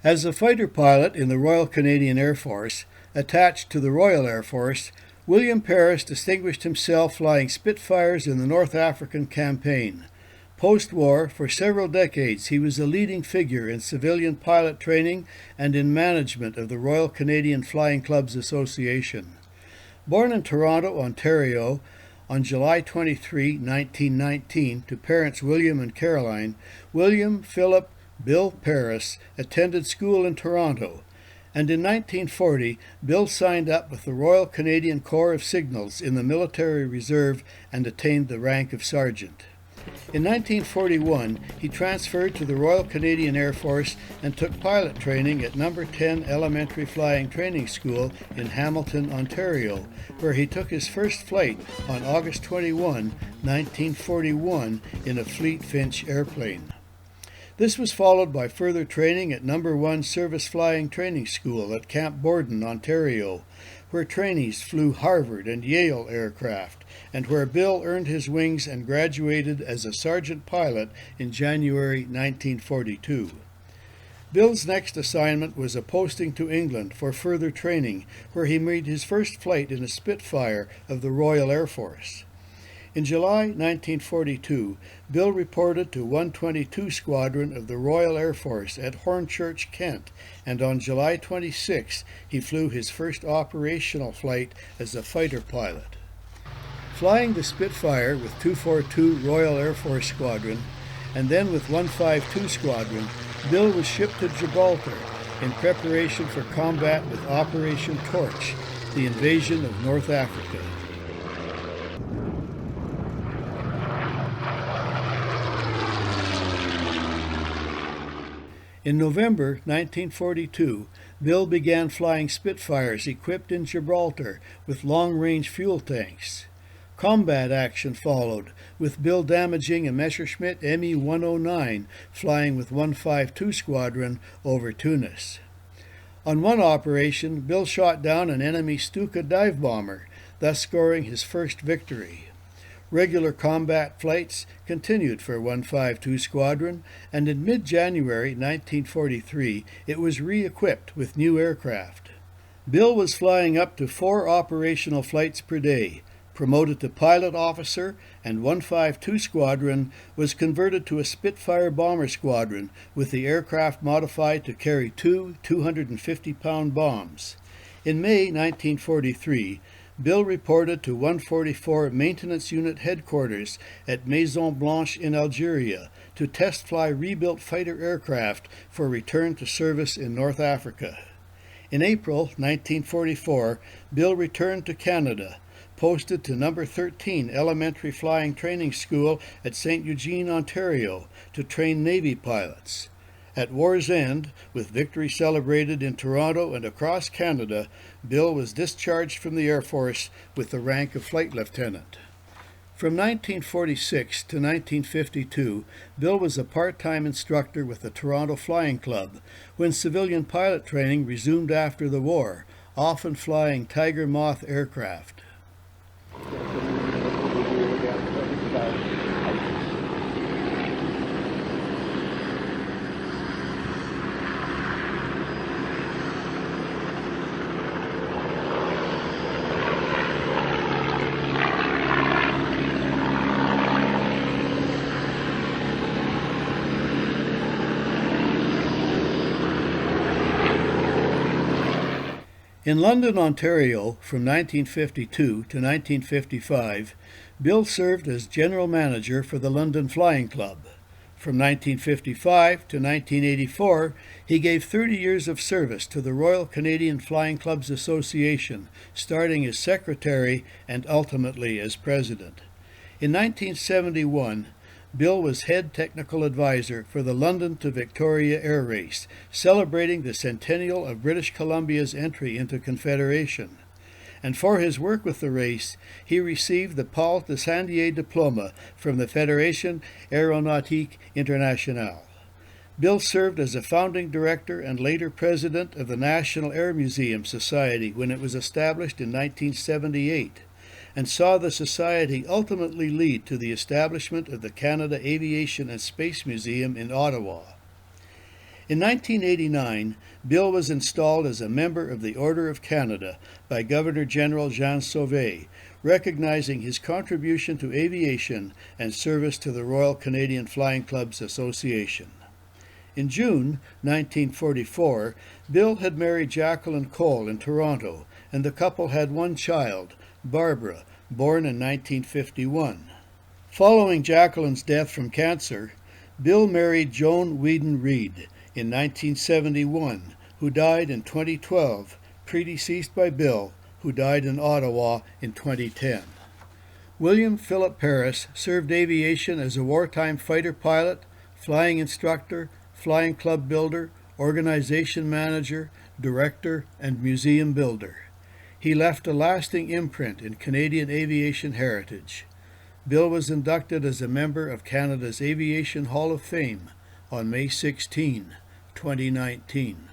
As a fighter pilot in the Royal Canadian Air Force, attached to the Royal Air Force, William Paris distinguished himself flying Spitfires in the North African campaign. Post-war, for several decades, he was a leading figure in civilian pilot training and in management of the Royal Canadian Flying Clubs Association. Born in Toronto, Ontario, on July 23, 1919, to parents William and Caroline, William Philip Bill Paris attended school in Toronto, and in 1940, Bill signed up with the Royal Canadian Corps of Signals in the Military Reserve and attained the rank of sergeant. In 1941, he transferred to the Royal Canadian Air Force and took pilot training at No. 10 Elementary Flying Training School in Hamilton, Ontario, where he took his first flight on August 21, 1941, in a Fleet Finch airplane. This was followed by further training at No. 1 Service Flying Training School at Camp Borden, Ontario, where trainees flew Harvard and Yale aircraft, and where Bill earned his wings and graduated as a sergeant pilot in January 1942. Bill's next assignment was a posting to England for further training, where he made his first flight in a Spitfire of the Royal Air Force. In July 1942, Bill reported to 122 Squadron of the Royal Air Force at Hornchurch, Kent, and on July 26 he flew his first operational flight as a fighter pilot. Flying the Spitfire with 242 Royal Air Force Squadron, and then with 152 Squadron, Bill was shipped to Gibraltar in preparation for combat with Operation Torch, the invasion of North Africa. In November 1942, Bill began flying Spitfires equipped in Gibraltar with long-range fuel tanks. Combat action followed, with Bill damaging a Messerschmitt Me-109 flying with 152 Squadron over Tunis. On one operation, Bill shot down an enemy Stuka dive bomber, thus scoring his first victory. Regular combat flights continued for 152 Squadron, and in mid-January 1943 it was re-equipped with new aircraft. Bill was flying up to 4 operational flights per day, promoted to pilot officer, and 152 Squadron was converted to a Spitfire bomber squadron with the aircraft modified to carry 2 250-pound bombs. In May 1943, Bill reported to 144 Maintenance Unit Headquarters at Maison Blanche in Algeria to test fly rebuilt fighter aircraft for return to service in North Africa. In April 1944, Bill returned to Canada, posted to No. 13 Elementary Flying Training School at St. Eugene, Ontario, to train Navy pilots. At war's end, with victory celebrated in Toronto and across Canada, Bill was discharged from the Air Force with the rank of flight lieutenant. From 1946 to 1952, Bill was a part-time instructor with the Toronto Flying Club, when civilian pilot training resumed after the war, often flying Tiger Moth aircraft. In London, Ontario, from 1952 to 1955, Bill served as general manager for the London Flying Club. From 1955 to 1984, he gave 30 years of service to the Royal Canadian Flying Clubs Association, starting as secretary and ultimately as president. In 1971, Bill was head technical advisor for the London to Victoria Air Race, celebrating the centennial of British Columbia's entry into Confederation. And for his work with the race, he received the Paul Tissandier Diploma from the Fédération Aéronautique Internationale. Bill served as a founding director and later president of the National Air Museum Society when it was established in 1978. And saw the society ultimately lead to the establishment of the Canada Aviation and Space Museum in Ottawa. In 1989, Bill was installed as a member of the Order of Canada by Governor-General Jean Sauvé, recognizing his contribution to aviation and service to the Royal Canadian Flying Clubs Association. In June 1944, Bill had married Jacqueline Cole in Toronto, and the couple had one child, Barbara, born in 1951. Following Jacqueline's death from cancer, Bill married Joan Whedon Reed in 1971, who died in 2012, predeceased by Bill, who died in Ottawa in 2010. William Philip Paris served aviation as a wartime fighter pilot, flying instructor, flying club builder, organization manager, director, and museum builder. He left a lasting imprint in Canadian aviation heritage. Bill was inducted as a member of Canada's Aviation Hall of Fame on May 16, 2019.